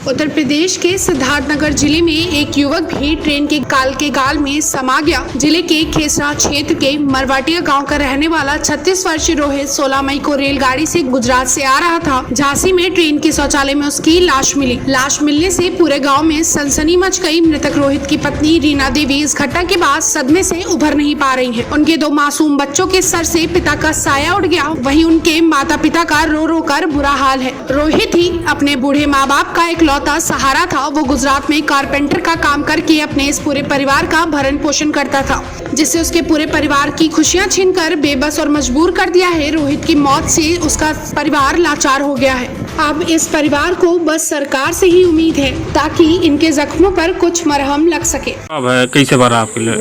उत्तर प्रदेश के सिद्धार्थनगर जिले में एक युवक भी ट्रेन के गाल में समा गया। जिले के खेसरा क्षेत्र के मरवाटिया गांव का रहने वाला 36 वर्षीय रोहित 16 मई को रेलगाड़ी से गुजरात से आ रहा था। झांसी में ट्रेन के शौचालय में उसकी लाश मिली। लाश मिलने से पूरे गांव में सनसनी मच गई। मृतक रोहित की पत्नी रीना देवी इस घटना के बाद सदमे से उभर नहीं पा रही है। उनके 2 मासूम बच्चों के सर से पिता का साया उड़ गया। वहीं उनके माता पिता का रो रो कर बुरा हाल है। रोहित ही अपने बूढ़े माँ बाप का इकलौता सहारा था। वो गुजरात में कारपेंटर का काम करके अपने इस पूरे परिवार का भरण पोषण करता था, जिससे उसके पूरे परिवार की खुशियां छीनकर बेबस और मजबूर कर दिया है। रोहित की मौत से उसका परिवार लाचार हो गया है। अब इस परिवार को बस सरकार से ही उम्मीद है ताकि इनके जख्मों पर कुछ मरहम लग सके। अब कैसे भरा आपके लिए?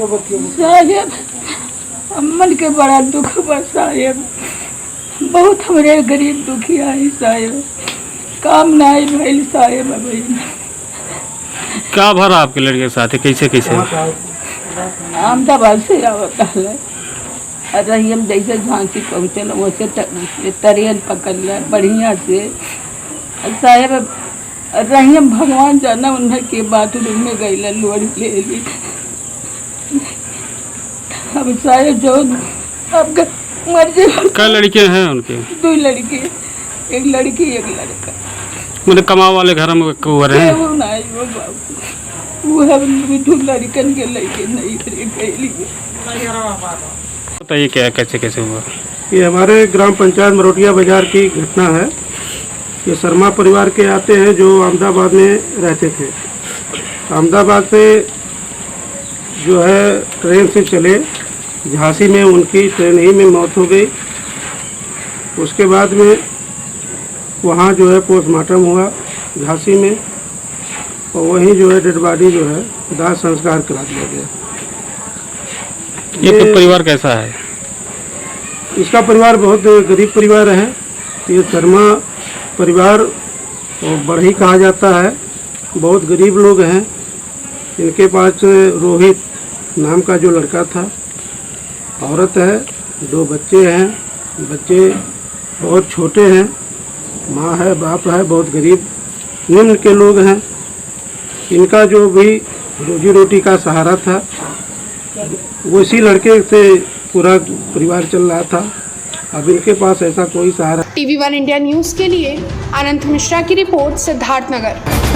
साहेब मन के बड़ा दुख बा साहेब, बहुत हमरे गरीब दुखिया है साहेब, काम नहीं भइल साहेब। अभी क्या भरा आपके लड़के के साथ? कैसे अहमदाबाद से आवता है। अरे हम जैसे झांसी पहुँचल वैसे ट्रेन पकड़ लिया बढ़िया से साहेब। रहीम भगवान जाना उन्हें के बाथरूम में गई लोड़ी ले ली। अब साहेब जो अब मर्जी। क्या लड़के हैं उनके? 2 लड़के, एक लड़की एक लड़का। मतलब कमाओ वाले घर में वो रहे? वो नहीं, वो बाबू वो है 2 लड़कन के लड़के नहीं गई। बताइए क्या कैसे हुआ? ये हमारे ग्राम पंचायत मरोटिया बाजार की घटना है। ये शर्मा परिवार के आते हैं जो अहमदाबाद में रहते थे। अहमदाबाद से जो है ट्रेन से चले, झांसी में उनकी ट्रेन ही में मौत हो गई। उसके बाद में वहाँ जो है पोस्टमार्टम हुआ झांसी में, और वहीं जो है डेड बॉडी जो है दाह संस्कार करा दिया गया। ये परिवार कैसा है? इसका परिवार बहुत गरीब परिवार है। ये शर्मा परिवार बढ़ई कहा जाता है। बहुत गरीब लोग हैं। इनके पास रोहित नाम का जो लड़का था, औरत है, 2 बच्चे हैं। बच्चे बहुत छोटे हैं, माँ है, बाप है, बहुत गरीब निम्न के लोग हैं। इनका जो भी रोजी रोटी का सहारा था वो इसी लड़के से पूरा परिवार चल रहा था। अब इनके पास ऐसा कोई सहारा। TV1 इंडिया न्यूज के लिए अनंत मिश्रा की रिपोर्ट, सिद्धार्थनगर।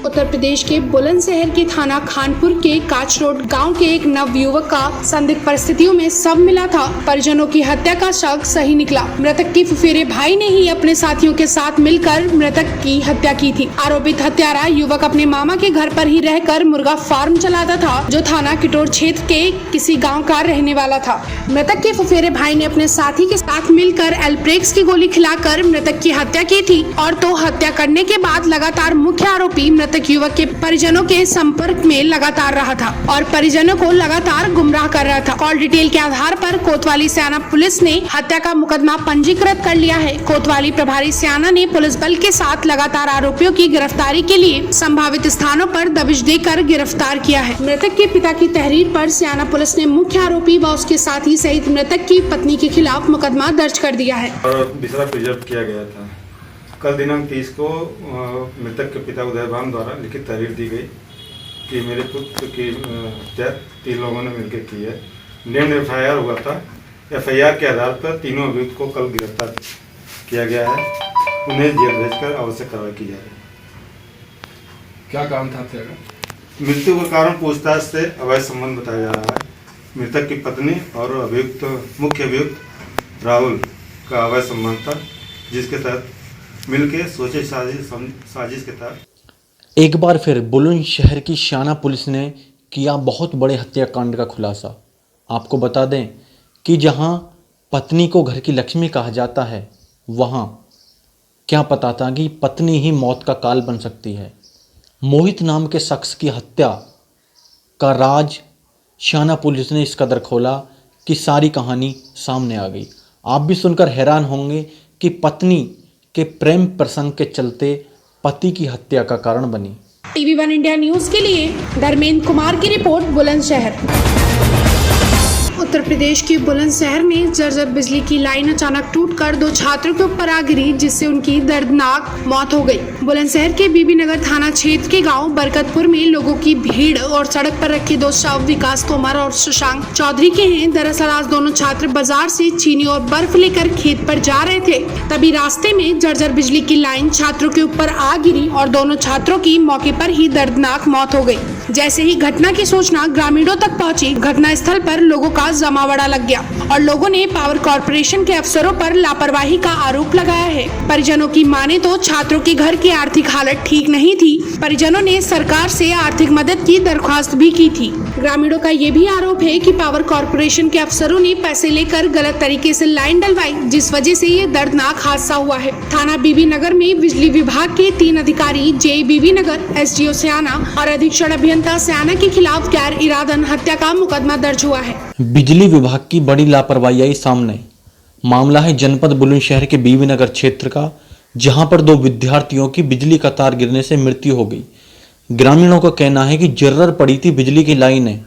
उत्तर प्रदेश के बुलंदशहर के थाना खानपुर के काच रोड गांव के एक नवयुवक का संदिग्ध परिस्थितियों में शव मिला था। परिजनों की हत्या का शक सही निकला। मृतक के फुफेरे भाई ने ही अपने साथियों के साथ मिलकर मृतक की हत्या की थी। आरोपित हत्यारा युवक अपने मामा के घर पर ही रहकर मुर्गा फार्म चलाता था, जो थाना किटोर क्षेत्र के किसी गाँव का रहने वाला था। मृतक के फुफेरे भाई ने अपने साथी के साथ मिलकर एल्प्रेक्स की गोली खिलाकर मृतक की हत्या की थी, और तो हत्या करने के बाद लगातार मुख्य आरोपी मृतक युवक के परिजनों के संपर्क में लगातार रहा था और परिजनों को लगातार गुमराह कर रहा था। कॉल डिटेल के आधार पर कोतवाली स्याना पुलिस ने हत्या का मुकदमा पंजीकृत कर लिया है। कोतवाली प्रभारी स्याना ने पुलिस बल के साथ लगातार आरोपियों की गिरफ्तारी के लिए संभावित स्थानों पर दबिश देकर गिरफ्तार किया है। मृतक के पिता की तहरीर पर स्याना पुलिस ने मुख्य आरोपी व उसके साथी सहित मृतक की पत्नी के खिलाफ मुकदमा दर्ज कर दिया है। बिसरा प्रिजर्व किया गया था। कल दिनांक 30 को मृतक के पिता उदय भान द्वारा लिखित तहरीर दी गई कि मेरे पुत्र की हत्या 3 लोगों ने मिलकर की है। नेम्ड FIR हुआ था। FIR के आधार पर तीनों अभियुक्त को कल गिरफ्तार किया गया है। उन्हें जेल भेजकर आवश्यक कार्रवाई की जाएगी। क्या कारण था हत्या का? मृत्यु का कारण पूछताछ से अवैध संबंध बताया जा रहा है। मृतक की पत्नी और मुख्य अभियुक्त राहुल का अवैध संबंध था, जिसके तहत मिलके सोचे साजिश के तहत एक बार फिर बुलंदशहर की स्याना पुलिस ने किया बहुत बड़े हत्याकांड का खुलासा। आपको बता दें कि जहां पत्नी को घर की लक्ष्मी कहा जाता है, वहां क्या पता था कि पत्नी ही मौत का काल बन सकती है। मोहित नाम के शख्स की हत्या का राज स्याना पुलिस ने इस कदर खोला कि सारी कहानी सामने आ गई। आप भी सुनकर हैरान होंगे कि पत्नी के प्रेम प्रसंग के चलते पति की हत्या का कारण बनी। TV1 इंडिया न्यूज के लिए धर्मेंद्र कुमार की रिपोर्ट, बुलंदशहर। उत्तर प्रदेश के बुलंदशहर में जर्जर बिजली की लाइन अचानक टूटकर 2 छात्रों के ऊपर आ गिरी, जिससे उनकी दर्दनाक मौत हो गई। बुलंदशहर के बीबी नगर थाना क्षेत्र के गांव बरकतपुर में लोगों की भीड़ और सड़क पर रखे 2 शव विकास तोमर और सुशांत चौधरी के हैं। दरअसल आज दोनों छात्र बाजार से चीनी और बर्फ लेकर खेत पर जा रहे थे, तभी रास्ते में जर्जर बिजली की लाइन छात्रों के ऊपर आ गिरी और दोनों छात्रों की मौके पर ही दर्दनाक मौत हो गई। जैसे ही घटना की सूचना ग्रामीणों तक पहुंची, घटना स्थल पर लोगों का जमावड़ा लग गया और लोगों ने पावर कॉर्पोरेशन के अफसरों पर लापरवाही का आरोप लगाया है। परिजनों की माने तो छात्रों के घर की आर्थिक हालत ठीक नहीं थी। परिजनों ने सरकार से आर्थिक मदद की दरख्वास्त भी की थी। ग्रामीणों का ये भी आरोप है कि पावर कॉर्पोरेशन के अफसरों ने पैसे लेकर गलत तरीके से लाइन डलवाई, जिस वजह से ये दर्दनाक हादसा हुआ है। थाना बीबी नगर में बिजली विभाग के 3 अधिकारी जे बीबी नगर, SDO स्याना और अधीक्षण अभियंता स्याना के खिलाफ गैर इरादन हत्या का मुकदमा दर्ज हुआ है। बिजली विभाग की बड़ी लापरवाही आई सामने। मामला है जनपद बुलंदशहर के बीबी नगर क्षेत्र का, जहां पर 2 विद्यार्थियों की बिजली का तार गिरने से मृत्यु हो गई। ग्रामीणों का कहना है कि जर्जर पड़ी थी बिजली की लाइनें,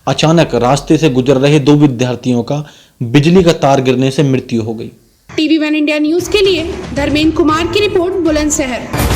अचानक रास्ते से गुजर रहे 2 विद्यार्थियों का बिजली का तार गिरने से मृत्यु हो गई। TV1 इंडिया न्यूज के लिए धर्मेंद्र कुमार की रिपोर्ट, बुलंदशहर।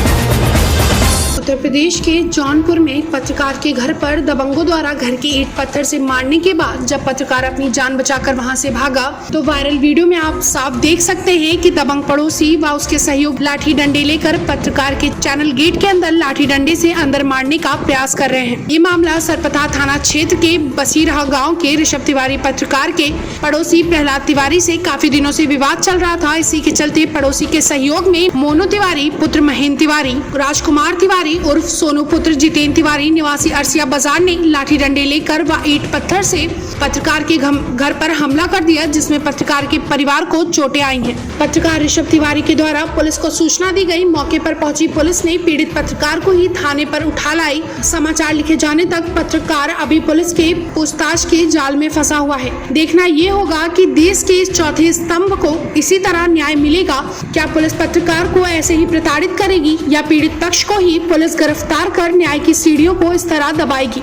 उत्तर प्रदेश के जौनपुर में एक पत्रकार के घर पर दबंगों द्वारा घर की ईंट पत्थर से मारने के बाद जब पत्रकार अपनी जान बचाकर वहां से भागा, तो वायरल वीडियो में आप साफ देख सकते हैं कि दबंग पड़ोसी व उसके सहयोग लाठी डंडे लेकर पत्रकार के चैनल गेट के अंदर लाठी डंडे से अंदर मारने का प्रयास कर रहे हैं। ये मामला सरपथा थाना क्षेत्र के बसीरहा गाँव के ऋषभ तिवारी पत्रकार के पड़ोसी प्रहलाद तिवारी से काफी दिनों से विवाद चल रहा था। इसी के चलते पड़ोसी के सहयोग में मोनू तिवारी पुत्र महेंद्र तिवारी, राजकुमार तिवारी उर्फ सोनू पुत्र जितेंद्र तिवारी निवासी अरसिया बाजार ने लाठी डंडे लेकर व ईंट पत्थर से पत्रकार के घर पर हमला कर दिया, जिसमें पत्रकार के परिवार को चोटें आई हैं। पत्रकार ऋषभ तिवारी के द्वारा पुलिस को सूचना दी गई। मौके पर पहुंची पुलिस ने पीड़ित पत्रकार को ही थाने पर उठा लाई। समाचार लिखे जाने तक पत्रकार अभी पुलिस के पूछताछ के जाल में फंसा हुआ है। देखना ये होगा कि देश के इस चौथे स्तंभ को इसी तरह न्याय मिलेगा। क्या पुलिस पत्रकार को ऐसे ही प्रताड़ित करेगी या पीड़ित पक्ष को ही पुलिस गिरफ्तार कर न्याय की सीढ़ियों को इस तरह दबाएगी?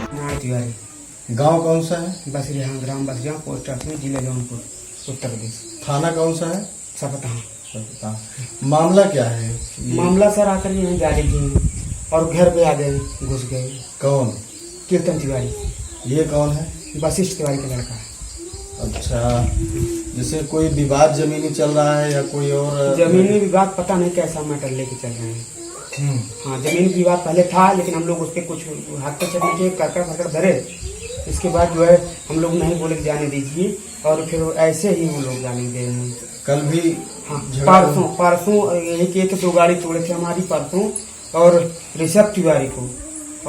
गांव कौन सा है? बसरिया, ग्राम बसरिया, पोस्ट ऑफिस, जिला जौनपुर, उत्तर प्रदेश। थाना कौन सा है? सरपथा। मामला क्या है? मामला सर आकर यहाँ गाड़ी की और घर पे आ गए, घुस गए। कौन? कीर्तन तिवारी। ये कौन है? वशिष्ठ तिवारी का लड़का है। अच्छा, जैसे कोई विवाद जमीनी चल रहा है या कोई और? जमीनी विवाद पता नहीं कैसा मैटर लेके चल रहे हैं। हाँ, जमीनी विवाद पहले था, लेकिन हम लोग उस पर कुछ हाथ पे चढ़ने के करकर फटकर धरे। इसके बाद जो है हम लोग नहीं बोले कि जाने दीजिए, और फिर ऐसे ही हम लोग जाने दे रहे हैं। कल भी? हाँ, परसों यही के 2 गाड़ी तोड़े थे हमारी परसों, और ऋषभ तिवारी को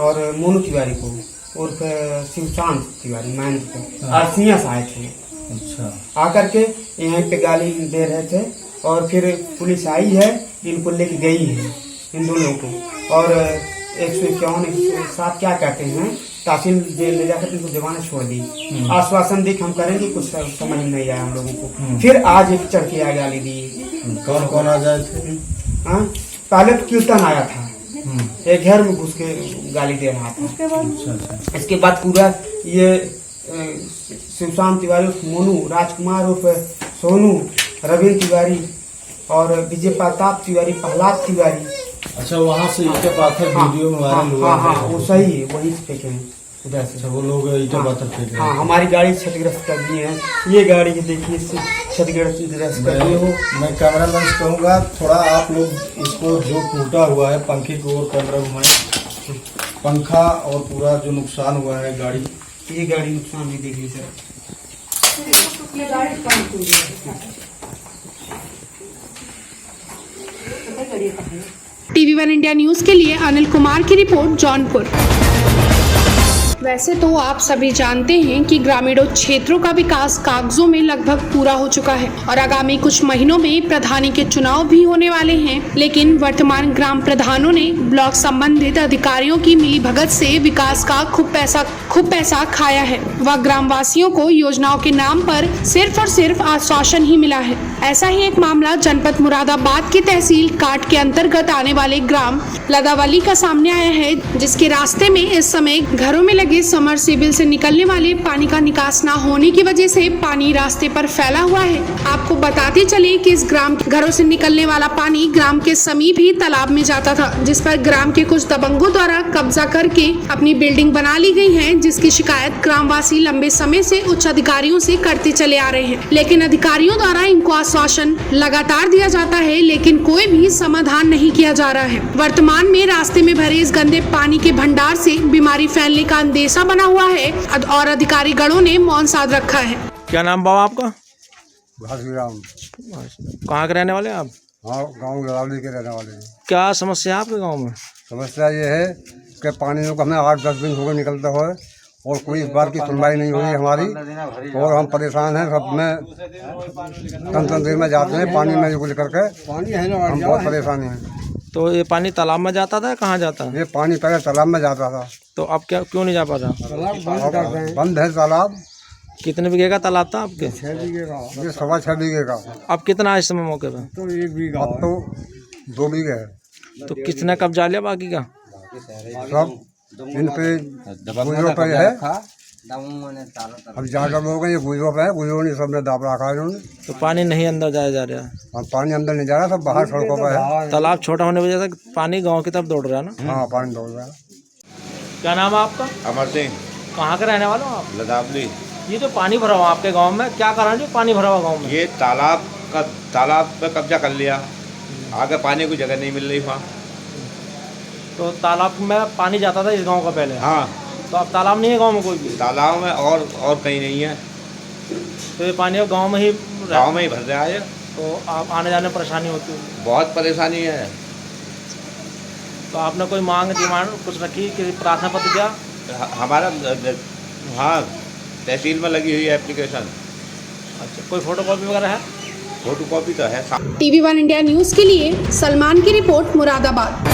और मोनू तिवारी को और शिवशांत तिवारी मैन को अरसिया से आए थे। अच्छा, आकर के यहीं पे गाली दे रहे थे, और फिर पुलिस आई है, इनको लेके गई है इन दोनों को, और 151 107 क्या कहते हैं, तहसील जेल ले जाकर इनको जमानत छोड़ दी। आश्वासन दी हम करेंगे, कुछ समझ नहीं आया हम लोगों को। फिर आज एक चढ़ के गाली दी। कौन कौन आ जाए थे? पहले तो कीर्तन आया था, एक घर में घुस के गाली दे रहा था। इसके बाद पूरा ये शिवशांत तिवारी, मोनू, राजकुमार उर्फ सोनू, रविंद्र तिवारी और विजय प्रताप तिवारी, प्रहलाद तिवारी। अच्छा, वहाँ से ईटे पाथर वीडियो में वायरल हुआ? हाँ, वो सही है, वही फेंके हैं उधर से। अच्छा, वो लोग ईटे पाथर फेंके? हाँ, हमारी गाड़ी क्षतिग्रस्त कर दी है। ये गाड़ी देखिए क्षतिग्रस्त कर दी हो। मैं कैमरामैन से कहूँगा थोड़ा आप लोग इसको जो टूटा हुआ है पंखे को और कैमरा घुमाएं, पंखा और पूरा जो नुकसान हुआ है गाड़ी, ये गाड़ी नुकसान भी देख ली सर। TV1 इंडिया न्यूज के लिए अनिल कुमार की रिपोर्ट, जौनपुर। वैसे तो आप सभी जानते हैं कि ग्रामीणों क्षेत्रों का विकास कागजों में लगभग पूरा हो चुका है और आगामी कुछ महीनों में प्रधानी के चुनाव भी होने वाले हैं, लेकिन वर्तमान ग्राम प्रधानों ने ब्लॉक संबंधित अधिकारियों की मिलीभगत से विकास का खूब पैसा खाया है व ग्रामवासियों को योजनाओं के नाम पर सिर्फ और सिर्फ आश्वासन ही मिला है। ऐसा ही एक मामला जनपद मुरादाबाद की तहसील काट के अंतर्गत आने वाले ग्राम लदावली का सामने आया है, जिसके रास्ते में इस समय घरों में लगे लगे समरसेबल से निकलने वाले पानी का निकास न होने की वजह से पानी रास्ते पर फैला हुआ है। आपको बताते चले कि इस ग्राम के घरों से निकलने वाला पानी ग्राम के समीप ही तालाब में जाता था, जिस पर ग्राम के कुछ दबंगों द्वारा कब्जा करके अपनी बिल्डिंग बना ली गई है, जिसकी शिकायत ग्रामवासी लंबे समय से उच्च अधिकारियों से करते चले आ रहे हैं। लेकिन अधिकारियों द्वारा इनको आश्वासन लगातार दिया जाता है, लेकिन कोई भी समाधान नहीं किया जा रहा है। वर्तमान में रास्ते में भरे इस गंदे पानी के भंडार से बीमारी फैलने का अंदेशा बना हुआ है और अधिकारी गणों ने मौन साध रखा है। क्या नाम बाबा आपका? घासीराम। कहाँ के रहने वाले हैं आप? हाँ, गाँव गलावली के रहने वाले हैं। क्या समस्या है आपके गांव में? समस्या ये है कि पानी को हमें 8-10 दिन हो गए निकलते हुए और कोई इस बार की सुनवाई नहीं हुई हमारी, और हम परेशान हैं। सब में तन देर में जाते हैं पानी में गुल करके, हम बहुत परेशान हैं। तो ये पानी तालाब में जाता था, कहाँ जाता है? ये पानी पहले तालाब में जाता था। तो अब क्या क्यों नहीं जा पा रहा? बंद है तालाब। कितने बीघे का तालाब था आपके? 6 बीघे का। ये 6.25 बीघे का। अब कितना है इस समय मौके पे? तो 1 बीघा। अब तो 2 बीघे है। तो किसने कब्जा लिया बाकी का? सब इन पे गुजरों पे है। अब ज्यादा लोग हैं, ये गुजरों पे है, गुजरों ने सबने दाब रखा है इन्होंने। तो पानी नहीं अंदर जाया जा रहा है? हाँ, पानी अंदर नहीं जा रहा, सब बाहर सड़कों पे है। तालाब छोटा होने की वजह से पानी गांव की तरफ दौड़ रहा है ना? हाँ, पानी दौड़ रहा है। क्या नाम है आपका? अमर सिंह। कहाँ के रहने वाले हो आप? लदावली। ये जो पानी भरा हुआ आपके गांव में, क्या कारण है जो पानी भरा हुआ गांव में? ये तालाब पे कब्जा कर लिया, आगे पानी की जगह नहीं मिल रही वहाँ। तो तालाब में पानी जाता था इस गांव का पहले? हाँ। तो अब तालाब नहीं है गांव में कोई भी? तालाब में और कहीं नहीं है। तो ये पानी अब गांव में ही भर रहा है। तो आप आने जाने में परेशानी होती है? बहुत परेशानी है। तो आपने कोई मांग डिमांड कुछ रखी कि प्रार्थना पत्र दिया? हमारा हाँ, तहसील में लगी हुई है एप्लीकेशन। अच्छा, कोई फोटो कॉपी वगैरह है? फोटो कॉपी तो है। TV1 इंडिया न्यूज के लिए सलमान की रिपोर्ट, मुरादाबाद।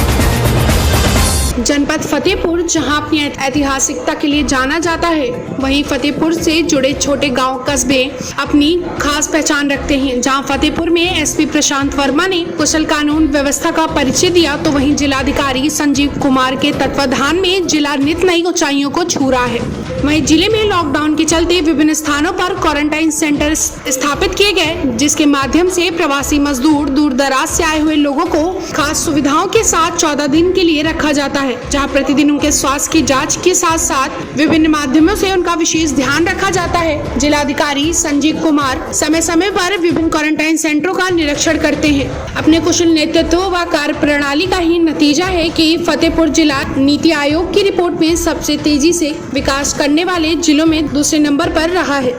जनपद फतेहपुर जहां अपनी ऐतिहासिकता के लिए जाना जाता है, वहीं फतेहपुर से जुड़े छोटे गांव कस्बे अपनी खास पहचान रखते हैं। जहां फतेहपुर में एसपी प्रशांत वर्मा ने कुशल कानून व्यवस्था का परिचय दिया, तो वहीं जिलाधिकारी संजीव कुमार के तत्वाधान में जिला नित नई ऊंचाइयों को छू रहा है। वहीं जिले में लॉकडाउन के चलते विभिन्न स्थानों पर क्वारंटाइन सेंटर स्थापित किए गए, जिसके माध्यम से प्रवासी मजदूर, दूर दराज से आए हुए लोगों को खास सुविधाओं के साथ 14 दिन के लिए रखा जाता है, जहां प्रतिदिन उनके स्वास्थ्य की जांच के साथ साथ विभिन्न माध्यमों से उनका विशेष ध्यान रखा जाता है। जिलाधिकारी संजीव कुमार समय समय पर विभिन्न क्वारंटाइन सेंटरों का निरीक्षण करते हैं। अपने कुशल नेतृत्व व कार्य प्रणाली का ही नतीजा है कि फतेहपुर जिला नीति आयोग की रिपोर्ट में सबसे तेजी से विकास करने वाले जिलों में दूसरे नंबर पर रहा है।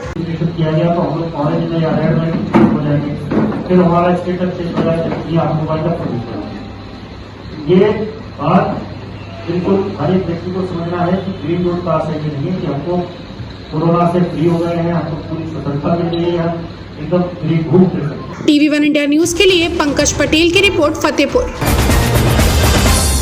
बिल्कुल हर एक व्यक्ति को समझना है कि ग्रीन जोन का असर ये नहीं है कि हमको कोरोना से फ्री हो गए हैं, हमको पूरी स्वतंत्रता मिल गई है, एकदम फ्री घूम फिर सकते। TV1 इंडिया न्यूज के लिए पंकज पटेल की रिपोर्ट, फतेहपुर।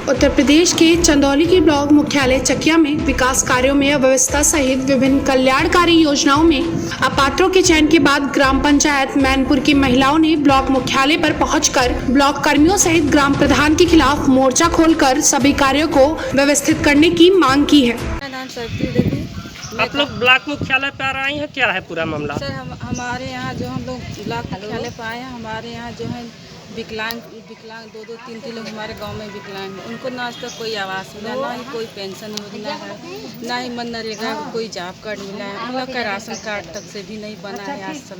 उत्तर प्रदेश के चंदौली के ब्लॉक मुख्यालय चकिया में विकास कार्यों में अव्यवस्था सहित विभिन्न कल्याणकारी योजनाओं में अपात्रों के चयन के बाद ग्राम पंचायत मैनपुर की महिलाओं ने ब्लॉक मुख्यालय पर पहुंचकर ब्लॉक कर्मियों सहित ग्राम प्रधान के खिलाफ मोर्चा खोलकर सभी कार्यों को व्यवस्थित करने की मांग की है। आप लोग ब्लॉक मुख्यालय पर आई हैं, क्या है पूरा मामला? सर हमारे यहाँ जो हम लोग ब्लॉक मुख्यालय पर आए हैं, हमारे यहाँ जो है विकलांग 2-3 लोग हमारे गांव में विकलांग हैं। उनको ना आज तक कोई आवास मिला, ना ही कोई पेंशन मिला है, ना ही मनरेगा कोई जॉब कार्ड मिला है। हम लोग का राशन कार्ड तक से भी नहीं बना है आज तक।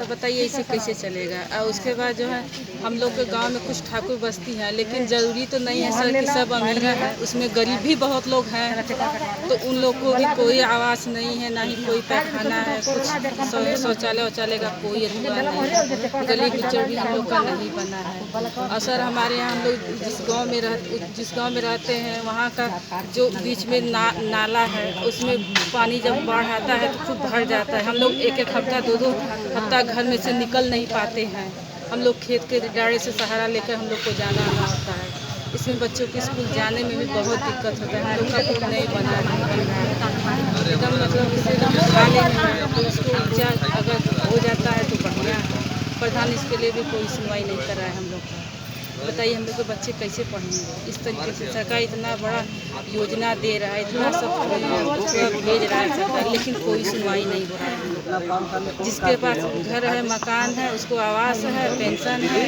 तो बताइए इसे कैसे चलेगा? और उसके बाद जो है हम लोग के गांव में कुछ ठाकुर बस्ती है, लेकिन ज़रूरी तो नहीं है सर कि सब अमीर है, उसमें गरीब भी बहुत लोग हैं। तो उन लोग को भी कोई आवास नहीं है, ना ही कोई पैखाना है, कुछ शौचालय का कोई अधूरा नहीं है, गली गुचर भी हम लोग का नहीं बना है। और सर हमारे यहाँ हम लोग जिस गांव में रहते हैं, वहाँ का जो बीच में नाला है, उसमें पानी जब बाढ़ आता है तो खूब भर जाता है। हम लोग एक हफ्ता 2 हफ्ता घर में से निकल नहीं पाते हैं। हम लोग खेत के डारे से सहारा लेकर हम लोग को जाना आना होता है। इसमें बच्चों के स्कूल जाने में भी बहुत दिक्कत होता है। हम लोग का पुल नहीं बन रहा है, एकदम मतलब खाने में है। तो उसको उपचार अगर हो जाता है तो बढ़िया है। प्रधान इसके लिए भी कोई सुनवाई नहीं कर रहा है हम लोग का। बताइए हम लोग के बच्चे कैसे पढ़ेंगे। इस तरीके से सरकार इतना बड़ा योजना दे रहा है, इतना सब भेज रहा है सरकार, लेकिन कोई सुनवाई नहीं हो रहा है। जिसके पास घर है, मकान है, उसको आवास है, पेंशन है,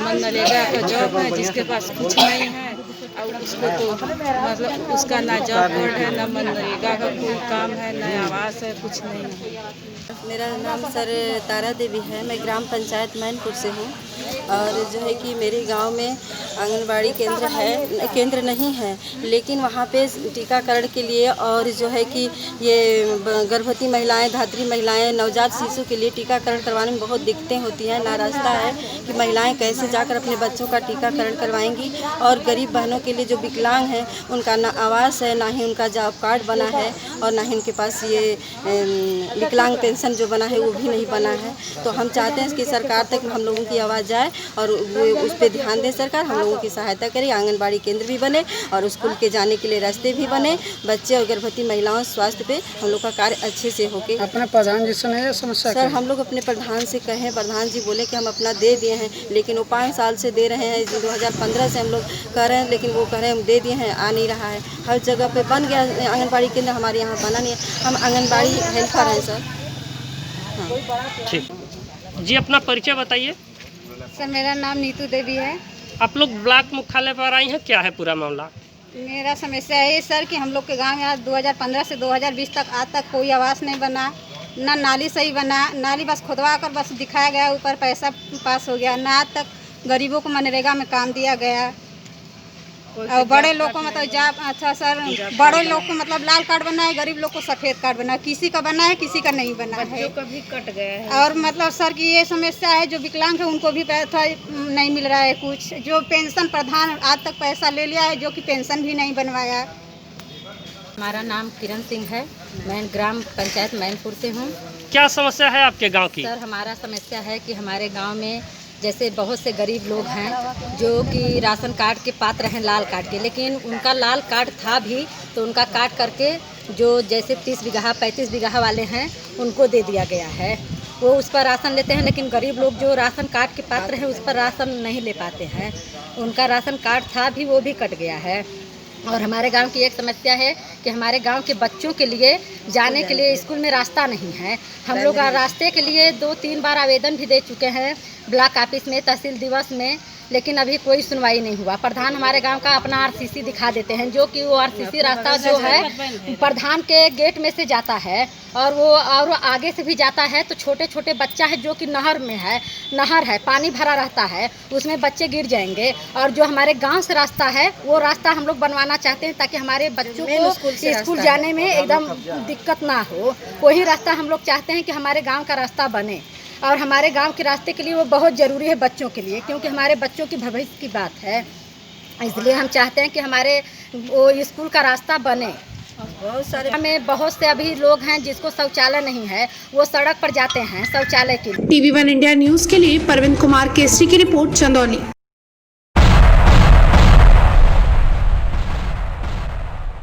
मनरेगा का जॉब है, जिसके पास कुछ नहीं है और उसको तो मतलब उसका ना जॉब कार्ड है, ना मनरेगा का कोई काम है, ना आवास है, कुछ नहीं है। मेरा नाम सर तारा देवी है। मैं ग्राम पंचायत मैनपुर से हूँ और जो है कि मेरे गांव में आंगनबाड़ी केंद्र नहीं है, लेकिन वहाँ पे टीकाकरण के लिए और जो है कि ये गर्भवती महिलाएं, धात्री महिलाएं, नवजात शिशु के लिए टीकाकरण करवाने में बहुत दिक्कतें होती हैं। ना रास्ता है कि महिलाएं कैसे जाकर अपने बच्चों का टीकाकरण करवाएंगी और गरीब बहनों के लिए जो विकलांग हैं उनका ना आवास है, ना ही उनका जॉब कार्ड बना है और ना ही उनके पास ये विकलांग पेंशन जो बना है वो भी नहीं बना है। तो हम चाहते हैं कि सरकार तक हम लोगों की आवाज़ जाए और उस पर ध्यान दें सरकार, हम लोगों की सहायता करे, आंगनबाड़ी केंद्र भी बने और स्कूल के जाने के लिए रास्ते भी बने, बच्चे और गर्भवती महिलाओं स्वास्थ्य पे हम लोग का कार्य अच्छे से होके। अपने प्रधान जी से नहीं समस्या सर हम लोग अपने प्रधान से कहें, प्रधान जी बोले कि हम अपना दे दिए हैं, लेकिन वो 5 साल से दे रहे हैं, 2015 से हम लोग कर रहे हैं, लेकिन वो कह रहे हैं हम दे दिए हैं, आ नहीं रहा है। हर जगह पे बन गया आंगनबाड़ी केंद्र, हमारे यहाँ बना नहीं है। हम आंगनबाड़ी हेल्पर हैं सर। ठीक जी, अपना परिचय बताइए। सर मेरा नाम नीतू देवी है। आप लोग ब्लॉक मुख्यालय पर आई हैं, क्या है पूरा मामला? मेरा समस्या है सर कि हम लोग के गांव में आज 2015 से 2020 तक आज तक कोई आवास नहीं बना, ना नाली सही बना, नाली बस खुदवा कर बस दिखाया गया, ऊपर पैसा पास हो गया, ना आज तक गरीबों को मनरेगा में काम दिया गया। और बड़े लोग को मतलब अच्छा सर, बड़े लोग को मतलब लाल कार्ड बना है, गरीब लोग को सफ़ेद कार्ड बना है, किसी का बना है किसी का नहीं बना है, कभी कट गया है। और मतलब सर की ये समस्या है जो विकलांग है उनको भी पैसा नहीं मिल रहा है, कुछ जो पेंशन प्रधान आज तक पैसा ले लिया है जो कि पेंशन भी नहीं बनवाया। हमारा नाम किरण सिंह है, मैं ग्राम पंचायत मैनपुर से हूँ। क्या समस्या है आपके गांव की? सर हमारा समस्या है कि हमारे गांव में जैसे बहुत से गरीब लोग हैं जो कि राशन कार्ड के पात्र हैं, लाल कार्ड के, लेकिन उनका लाल कार्ड था भी तो उनका काट करके जो जैसे 30 बीघा 35 बीघा वाले हैं उनको दे दिया गया है। वो उस पर राशन लेते हैं, लेकिन गरीब लोग जो राशन कार्ड के पात्र हैं उस पर राशन नहीं ले पाते हैं। उनका राशन कार्ड था भी वो भी कट गया है। और हमारे गांव की एक समस्या है कि हमारे गांव के बच्चों के लिए जाने के लिए स्कूल में रास्ता नहीं है। हम लोग रास्ते के लिए 2-3 बार आवेदन भी दे चुके हैं ब्लॉक ऑफिस में, तहसील दिवस में, लेकिन अभी कोई सुनवाई नहीं हुआ। प्रधान हमारे गांव का अपना आरसीसी दिखा देते हैं, जो कि वो आरसीसी रास्ता जो है प्रधान के गेट में से जाता है और वो और आगे से भी जाता है। तो छोटे छोटे बच्चा है जो कि नहर में है, नहर है, पानी भरा रहता है, उसमें बच्चे गिर जाएंगे। और जो हमारे गांव से रास्ता है वो रास्ता हम लोग बनवाना चाहते हैं ताकि हमारे बच्चों को स्कूल जाने में एकदम दिक्कत ना हो। वही रास्ता हम लोग चाहते हैं कि हमारे गाँव का रास्ता बने और हमारे गांव के रास्ते के लिए वो बहुत ज़रूरी है बच्चों के लिए, क्योंकि हमारे बच्चों की भविष्य की बात है। इसलिए हम चाहते हैं कि हमारे वो स्कूल का रास्ता बने। बहुत सारे हमें बहुत से अभी लोग हैं जिसको शौचालय नहीं है, वो सड़क पर जाते हैं शौचालय के लिए। TV1 इंडिया न्यूज़ के लिए परवीन कुमार केसरी की रिपोर्ट, चंदौली।